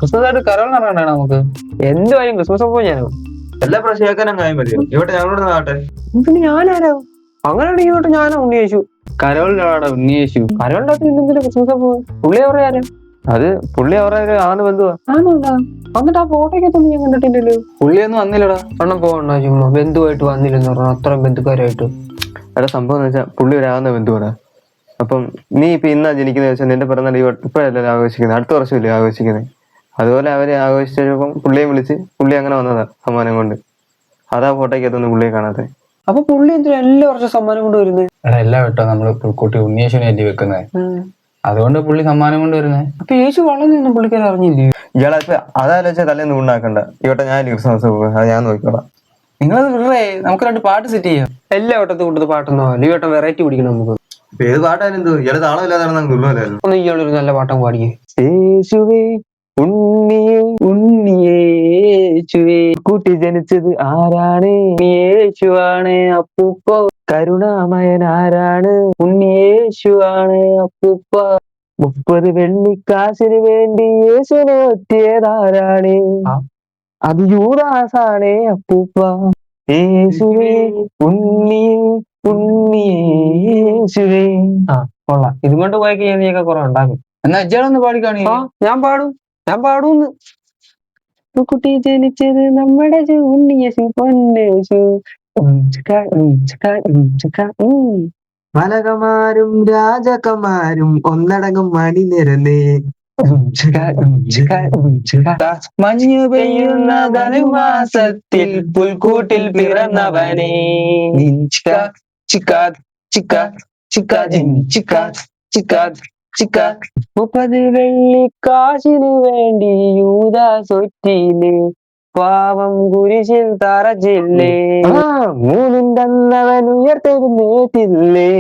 Christmas ആയിട്ട് കരോളിന് ഇറങ്ങണേ നമുക്ക്. എന്തുവായും Christmas പോയി ഞാനോ എല്ലാ പ്രാവശ്യം കേൾക്കാനും മതിയോ ഇവിടെ ഞങ്ങളോട് നാട്ടെ. പിന്നെ ഞാനാരോ അങ്ങനെയാണെങ്കിൽ ഇങ്ങോട്ട് ഞാനാ ഉണ്ണിയേശു. കരോളിനാണ് ഉണ്ണിയേശു. കരോളിന്റെ അകത്ത് എന്തെങ്കിലും ക്രിസ്മസ് പോകും. പുള്ളി അവരാരാ? അത് പുള്ളി അവരെ ആണ് ബന്ധുവാ. ആണോണ്ടാ? എന്നിട്ട് ആ ഫോട്ടോയ്ക്കൊന്നും ഞാൻ കണ്ടിട്ടില്ലല്ലോ. പുള്ളിയൊന്നും വന്നില്ലടാ. എണ്ണം പോകണ്ട ചുമ്മാ ബന്ധുവായിട്ട് വന്നില്ലെന്ന് പറഞ്ഞു. അത്രയും ബന്ധുക്കാരായിട്ട്. എടാ സംഭവം എന്ന് വെച്ചാൽ പുള്ളി ഒരാകുന്ന ബന്ധുവാടാ. അപ്പം നീ ഇപ്പൊ ഇന്നാ ജനിക്കുന്ന വെച്ചാൽ നിന്റെ പിറന്നാൾ ഇപ്പോഴല്ലേ ആഘോഷിക്കുന്നത്, അടുത്ത വർഷമല്ലേ ആഘോഷിക്കുന്നത്. അതുപോലെ അവരെ ആഘോഷിച്ചപ്പം പുള്ളിയെ വിളിച്ച് പുള്ളി അങ്ങനെ വന്നതാ സമ്മാനം കൊണ്ട്. അതാ ഫോട്ടോയ്ക്കകത്തൊന്നും പുള്ളിയെ കാണാത്തെ. അപ്പൊ പുള്ളി എന്തിനാ എല്ലാ വർഷം സമ്മാനം കൊണ്ട് വരുന്നത്? എടാ എല്ലാ വട്ടോ നമ്മള് പുൽക്കൂട്ടി ഉണ്ണിയേശുവിനെ അല്ലേ വെക്കുന്നത്, അതുകൊണ്ട് പുള്ളി സമ്മാനം കൊണ്ട് വരുന്നത്. അപ്പൊ യേശു വളർന്നൊന്നും പുള്ളിക്കാരെ അറിഞ്ഞില്ലേ? ഇയാളെ അതാലോചിച്ച തലേന്ന് ഉണ്ടാക്കണ്ട. ഇവിടെ ഞാൻ ക്രിസ്മസ് പോകും, അത് ഞാൻ നോക്കിക്കോളാം. നിങ്ങളത് വിടറേ, നമുക്ക് 2 പാട്ട് സെറ്റ് ചെയ്യാം. എല്ലാ വട്ടത്തും കൂട്ടത് പാട്ടൊന്നോ ഈ വട്ടം വെറൈറ്റി പിടിക്കണം നമുക്ക്. ഇപ്പൊ ഏത് പാട്ടായാലും എന്തോ ഇയാള് താളമില്ലാതെ തുള്ളലായിരുന്നു. ഒന്ന് ഇയാളൊരു നല്ല പാട്ടം പാടിയേ. യേശുവേ ഉണ്ണിയേ ഉണ്ണിയേ യേശുവേ കുട്ടി ജനിച്ചത് ആരാണ്? യേശുവാണ് അപ്പൂപ്പ. കരുണാമയൻ ആരാണ്? ഉണ്ണിയേശുവാണ് അപ്പൂപ്പ. 30 വെള്ളിക്കാശിന് വേണ്ടി യേശുവിനെ ഒറ്റിയതാരാണ്? അത് യൂദാസാണേ അപ്പൂപ്പ. യേശുവേ ഉണ്ണിയേ ഉണ്ണിയേശുവേ. കൊള്ളാം. ഇതും കൊണ്ട് പോയി കഴിഞ്ഞാൽ നീയൊക്കെ കുറെ ഉണ്ടാക്കും. എന്നാ ഇജ്ജാളൊന്ന് പാടിക്കാണി. ഞാൻ പാടൂന്ന്. കുട്ടി ജനിച്ചത് നമ്മുടെ ഉണ്ണിയേശു പൊന്നേശു. മലകമാരും രാജകമാരും ഒന്നടങ്കം മണിനിരന്നേ. മഞ്ഞു പെയ്യുന്ന ധനുമാസത്തിൽ പുൽക്കൂട്ടിൽ പിറന്നവനെ. 30 വെള്ളിക്കാശിനു വേണ്ടി യൂദാസൊറ്റിയില്ലേ, പാവം കുരിശിൽ തറച്ചില്ലേ. 3 അന്നവൻ ഉയർത്തെഴുന്നേറ്റില്ലേ.